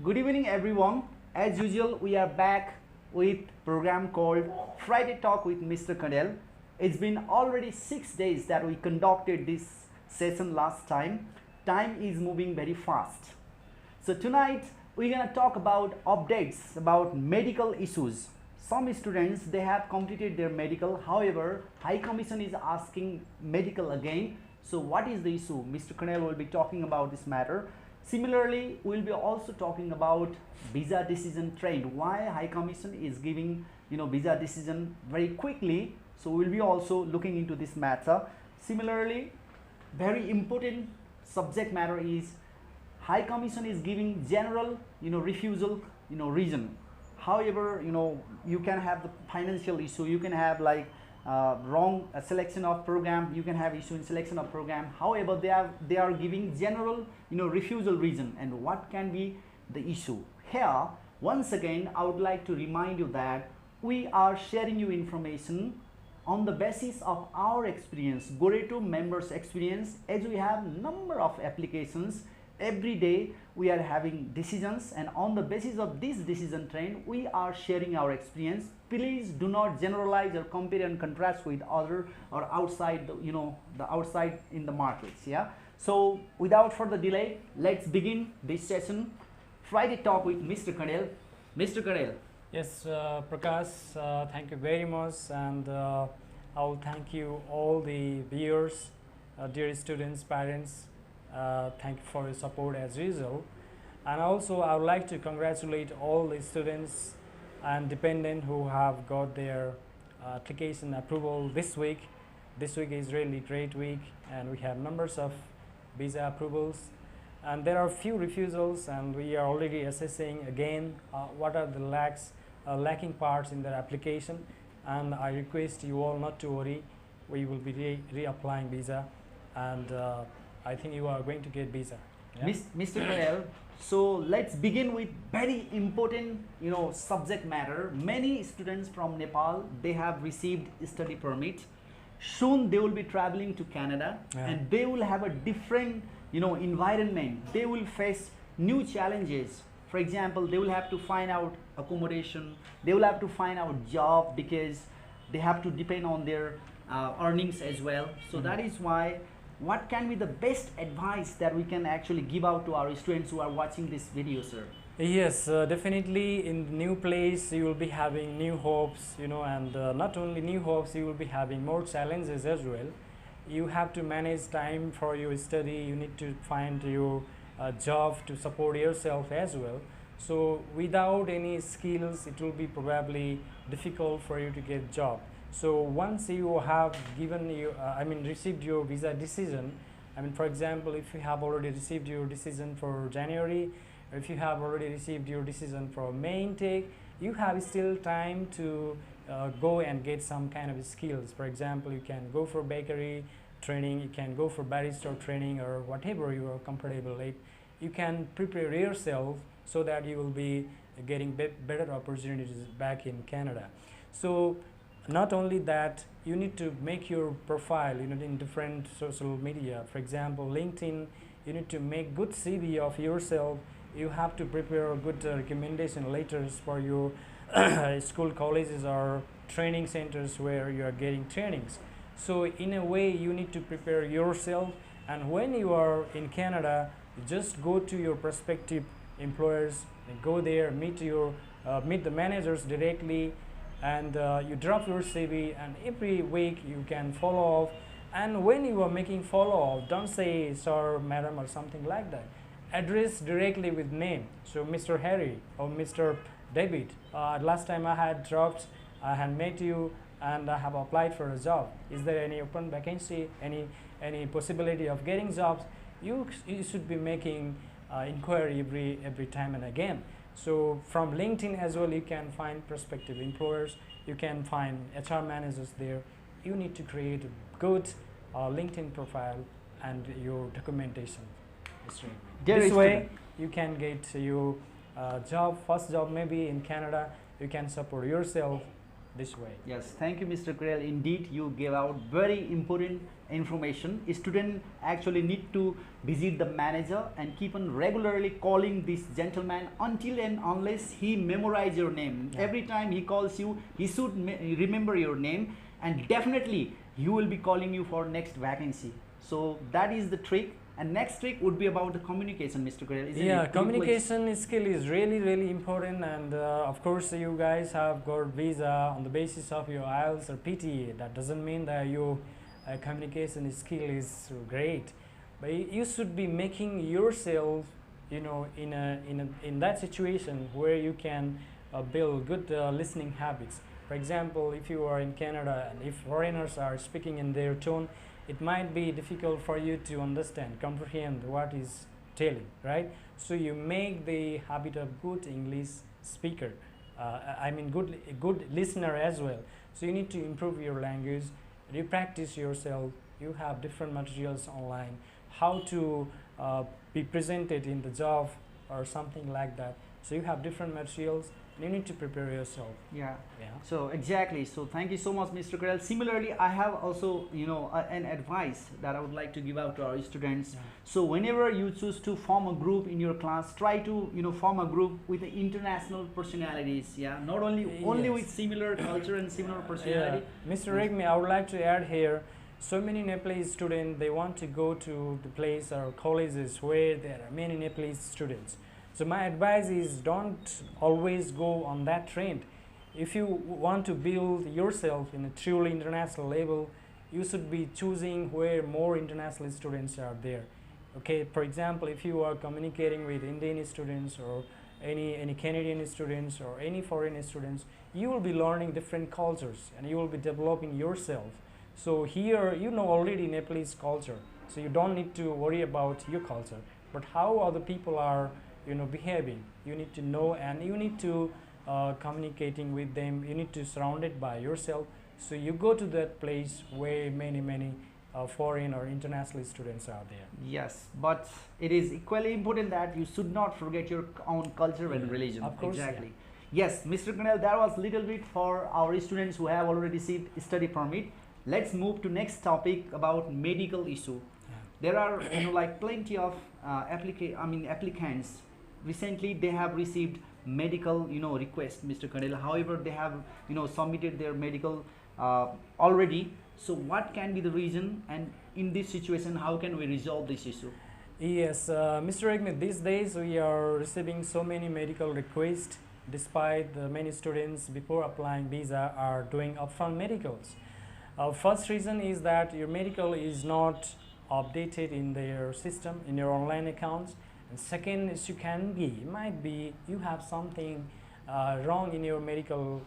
Good evening, everyone. As usual, we are back with program called Friday Talk with Mr. Kandel. It's been already 6 days that we conducted this session last time. Time is moving very fast. So tonight we're gonna talk about updates about medical issues. Some students they have completed their medical. However, High Commission is asking medical again. So what is the issue? Mr. Kandel will be talking about this matter. Similarly, we'll be also talking about visa decision trend. Why High Commission is giving visa decision very quickly. So we'll be also looking into this matter. Similarly, very important subject matter is High Commission is giving general refusal reason. However, you can have the financial issue. You can have like wrong selection of program, you can have issue in selection of program. However, they are giving general refusal reason, and what can be the issue here. Once again, I would like to remind you that we are sharing you information on the basis of our experience, Goreto members experience, as we have number of applications. Every day we are having decisions, and on the basis of this decision trend we are sharing our experience. Please do not generalize or compare and contrast with other or outside the outside in the markets. Yeah, so without further delay, let's begin this session, Friday Talk with Mr. Kandel. Mr. Kandel. Yes, Prakash, thank you very much, and I will thank you all the viewers, dear students, parents. Thank you for your support as usual. And also I would like to congratulate all the students and dependent who have got their application approval this week. This week is really great week, and we have numbers of visa approvals, and there are few refusals, and we are already assessing again what are the lacking parts in their application. And I request you all not to worry, we will be reapplying visa, and I think you are going to get visa. Yeah? Mr. Kandel, so let's begin with very important subject matter. Many students from Nepal, they have received study permit. Soon they will be traveling to Canada, and they will have a different environment. They will face new challenges. For example, they will have to find out accommodation, they will have to find out job, because they have to depend on their earnings as well. So that is why, what can be the best advice that we can actually give out to our students who are watching this video, sir? Yes, definitely in the new place you will be having new hopes, and not only new hopes, you will be having more challenges as well. You have to manage time for your study, you need to find your job to support yourself as well. So without any skills, it will be probably difficult for you to get job. So once you have received your visa decision, for example, if you have already received your decision for January, or if you have already received your decision for May intake, you have still time to go and get some kind of skills. For example, you can go for bakery training, you can go for barista training, or whatever you are comfortable with. You can prepare yourself so that you will be getting better opportunities back in Canada. So not only that, you need to make your profile in different social media. For example, LinkedIn, you need to make good CV of yourself. You have to prepare good recommendation letters for your school, colleges, or training centers where you are getting trainings. So in a way, you need to prepare yourself, and when you are in Canada, you just go to your prospective employers and go there, meet the managers directly, and you drop your CV, and every week you can follow up. And when you are making follow up, don't say sir, madam, or something like that. Address directly with name. So Mr. Harry or Mr. David, last time I had dropped, I had met you, and I have applied for a job. Is there any open vacancy, any possibility of getting jobs? You should be making inquiry every time and again. So from LinkedIn as well, you can find prospective employers, you can find HR managers there. You need to create a good LinkedIn profile and your documentation. This way you can get your job, first job maybe in Canada. You can support yourself this way. Yes, thank you, Mr. Krell. Indeed, you gave out very important information. A student actually need to visit the manager and keep on regularly calling this gentleman until and unless he memorize your name. Yeah. Every time he calls you, he should remember your name, and definitely he will be calling you for next vacancy. So that is the trick. And next trick would be about the communication, Mr. Krell. Yeah, communication skill is really important, and of course you guys have got visa on the basis of your IELTS or PTA. That doesn't mean that your communication skill is great, but you should be making yourself, you know, in that situation where you can build good listening habits. For example, if you are in Canada and if foreigners are speaking in their tone, it might be difficult for you to understand, comprehend what is telling, right? So you make the habit of good English speaker, I mean good listener as well. So you need to improve your language, you practice yourself, you have different materials online, how to be presented in the job or something like that. So you have different materials. You need to prepare yourself. Yeah. Yeah. So exactly. So thank you so much, Mr. Krell. Similarly, I have also, you know, an advice that I would like to give out to our students. Yeah. So whenever you choose to form a group in your class, try to, you know, form a group with the international personalities. Yeah. Not only Yes. with similar culture and similar personality. Yeah. Mr. Regmi, I would like to add here. So many Nepalese students, they want to go to the place or colleges where there are many Nepalese students. So my advice is don't always go on that trend. If you want to build yourself in a truly international level, you should be choosing where more international students are there. Okay, for example, if you are communicating with Indian students or any Canadian students or any foreign students, you will be learning different cultures and you will be developing yourself. So here you know already Nepalese culture, so you don't need to worry about your culture, but how other people are, you know, behaving, you need to know, and you need to communicating with them. You need to surround it by yourself. So you go to that place where many foreign or international students are there. Yes, but it is equally important that you should not forget your own culture and religion. Of course, exactly. Yeah. Yes, Mr. Kandel, that was little bit for our students who have already received study permit. Let's move to next topic about medical issue. Yeah. There are, you know, like plenty of applicants. Recently they have received medical, you know, request, Mr. Kandel. However, they have, you know, submitted their medical already. So what can be the reason, and in this situation how can we resolve this issue? Yes, Mr. Regmi, these days we are receiving so many medical requests, despite the many students before applying visa are doing upfront medicals. First reason is that your medical is not updated in their system, in your online accounts. And second is it might be you have something wrong in your medical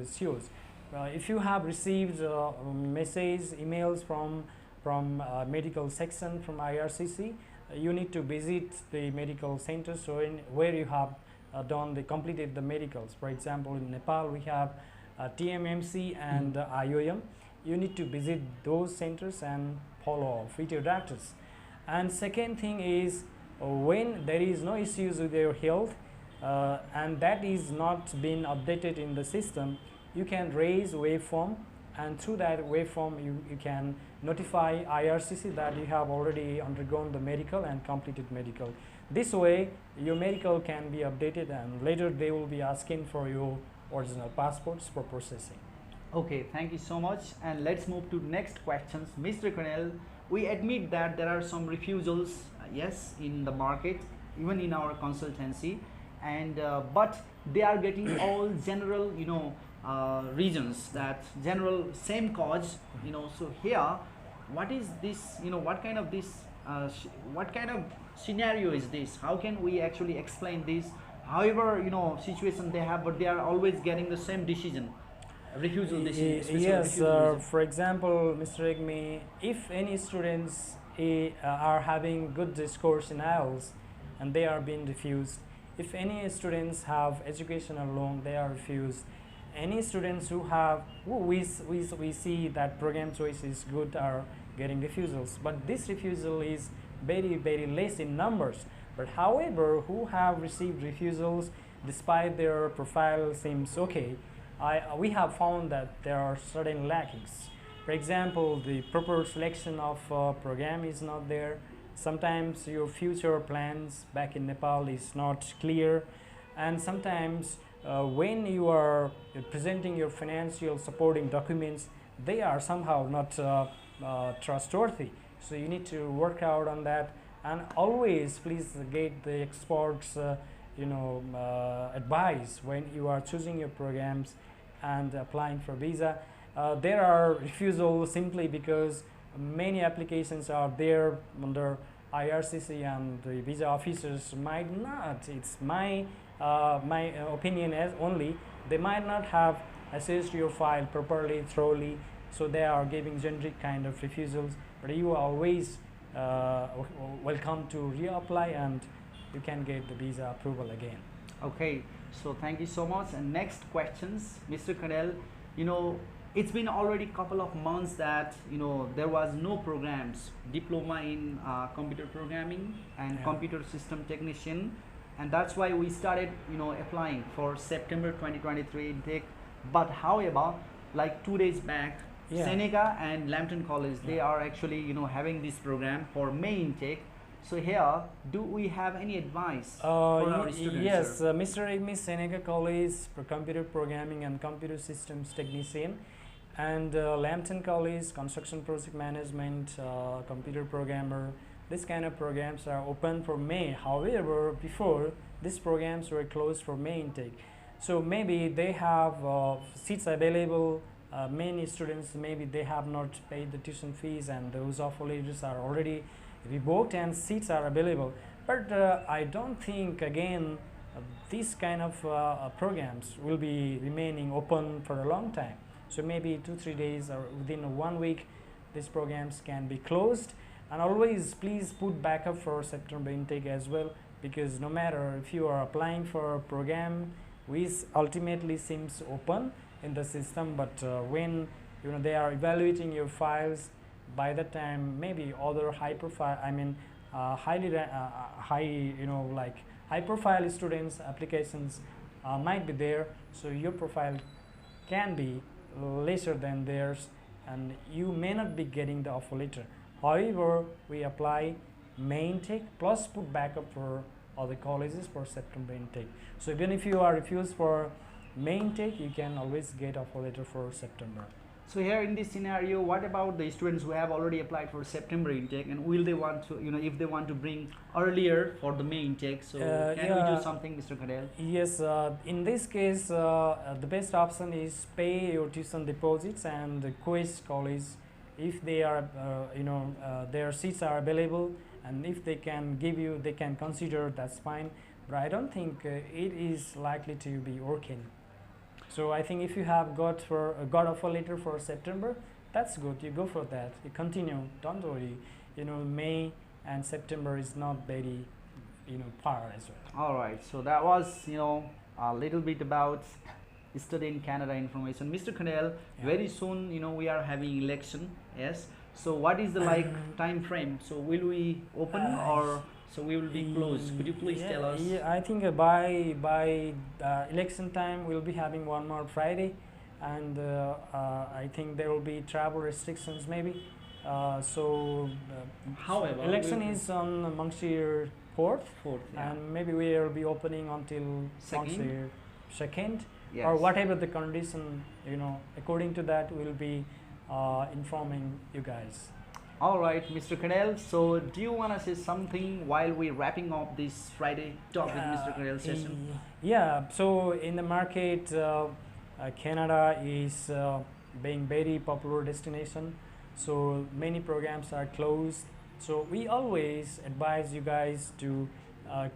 issues. If you have received emails from medical section from IRCC, you need to visit the medical center, so where you have completed the medicals. For example, in Nepal we have TMMC and IOM. You need to visit those centers and follow up with your doctors. And second thing is, when there is no issues with your health and that is not being updated in the system, you can raise waveform, and through that waveform you can notify IRCC that you have already undergone the medical and completed medical. This way your medical can be updated, and later they will be asking for your original passports for processing. Okay, thank you so much, and let's move to next questions. Mr. Kandel, we admit that there are some refusals, yes, in the market, even in our consultancy, and but they are getting all general, you know, reasons, that general same cause, you know. So here, what is this, you know, what kind of scenario is this? How can we actually explain this? However, you know, situation they have, but they are always getting the same decision. Refusal decision. Yes, for example, Mr. Regmi, if any students are having good discourse in IELTS and they are being refused, if any students have educational loan, they are refused, any students who have, we see that program choice is good are getting refusals, but this refusal is very less in numbers. But however, who have received refusals despite their profile seems okay, we have found that there are certain lackings. For example, the proper selection of program is not there. Sometimes your future plans back in Nepal is not clear, and sometimes when you are presenting your financial supporting documents, they are somehow not trustworthy. So you need to work out on that, and always please get the experts advice when you are choosing your programs and applying for visa. There are refusals simply because many applications are there under IRCC, and the visa officers might not, it's my opinion as only, they might not have assessed your file properly, thoroughly, so they are giving generic kind of refusals. But you are always welcome to reapply, and you can get the visa approval again. Okay, so thank you so much. And next questions, Mr. Kandel, it's been already couple of months that there was no programs, diploma in computer programming and computer system technician, and that's why we started applying for September 2023 intake. But however, like 2 days back, Seneca and Lambton College, they are actually having this program for May intake. So here, do we have any advice for our students? Yes, Mr. and Miss Seneca College for computer programming and computer systems technician, and Lambton College construction project management, computer programmer. This kind of programs are open for May. However, before, these programs were closed for May intake. So maybe they have seats available. Many students, maybe they have not paid the tuition fees, and those offer letters are already revoked and seats are available. But I don't think again these kind of programs will be remaining open for a long time. So maybe 2-3 days or within 1 week these programs can be closed. And always please put backup for September intake as well, because no matter if you are applying for a program which ultimately seems open in the system, but when they are evaluating your files, by that time maybe other high profile, high profile students applications might be there, so your profile can be lesser than theirs and you may not be getting the offer letter. However, we apply May intake plus put backup for other colleges for September intake. So even if you are refused for May intake, you can always get offer letter for September. So here in this scenario, what about the students who have already applied for September intake, and will they want to, if they want to bring earlier for the May intake? So can we do something, Mr. Kandel? Yes, in this case, the best option is pay your tuition deposits and request college if they are, their seats are available, and if they can give you, they can consider, that's fine. But I don't think it is likely to be working. So I think if you have got offer letter for September, that's good. You go for that. You continue. Don't worry. May and September is not very, far as well. All right. So that was, a little bit about study in Canada information. Mr. Kandel, very soon, we are having election. Yes. So what is the time frame? So will we open or? So we will be closed. Could you please tell us? Yeah, I think by election time we'll be having one more Friday, and I think there will be travel restrictions maybe. However, election is on Mangshir 4th, yeah. And maybe we will be opening until Mangshir 2nd, yes. Or whatever the condition. According to that we'll be informing you guys. All right, Mr. Kandel, so do you want to say something while we're wrapping up this Friday talk with Mr. Kandel session? Yeah, so in the market, Canada is being very popular destination, so many programs are closed. So we always advise you guys to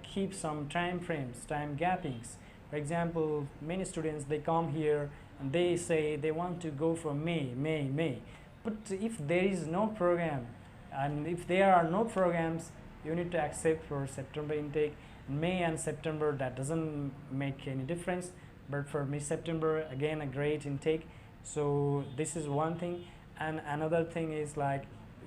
keep some time frames, time gappings. For example, many students, they come here and they say they want to go for May. But if there is no program, and if there are no programs, you need to accept for September intake. May and September, that doesn't make any difference. But for me, September, again, a great intake. So this is one thing. And another thing is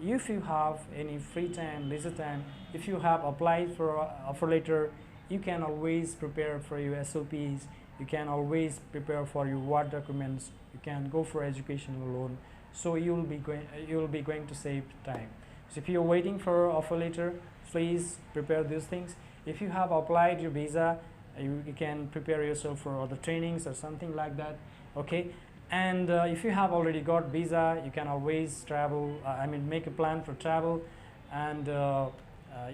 if you have any free time, leisure time, if you have applied for offer letter, you can always prepare for your SOPs. You can always prepare for your work documents. You can go for educational loan. So you will be going to save time. So if you're waiting for offer letter, please prepare these things. If you have applied your visa, you can prepare yourself for other trainings or something like that. Okay. And if you have already got visa, you can always travel. Make a plan for travel, and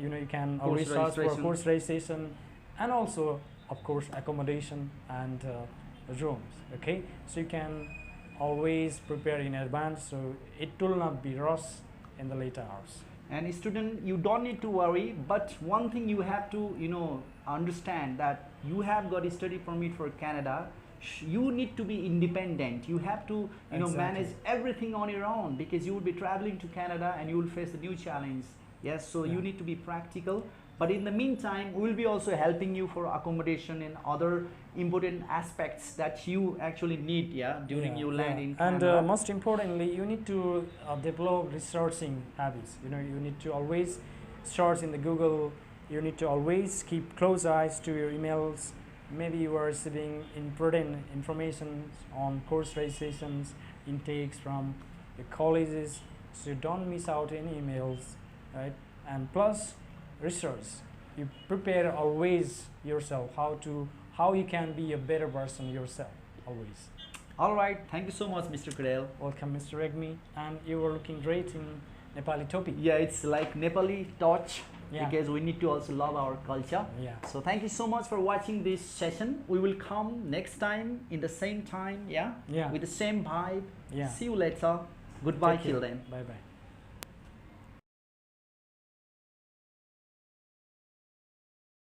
you can always search for course registration, and also, of course, accommodation and rooms. Okay, so you can always prepare in advance, so it will not be rushed in the later hours. And student, you don't need to worry, but one thing you have to understand, that you have got a study permit for Canada. You need to be independent. You have to manage everything on your own, because you will be traveling to Canada and you will face a new challenge. Yes, so you need to be practical. But in the meantime, we will be also helping you for accommodation and other important aspects that you actually need during your land in Canada. And most importantly, you need to develop researching habits. You need to always search in the Google. You need to always keep close eyes to your emails. Maybe you are receiving important information on course registrations, intakes from the colleges, so you don't miss out any emails, right? And plus, research. You prepare always yourself how you can be a better version yourself always. All right, thank you so much, Mr. Kandel. Welcome, Mr. Regmi, and you were looking great in Nepali topic. Yeah, it's like Nepali touch. Because we need to also love our culture. So thank you so much for watching this session. We will come next time in the same time, with the same vibe. See you later. Goodbye till then. Bye bye.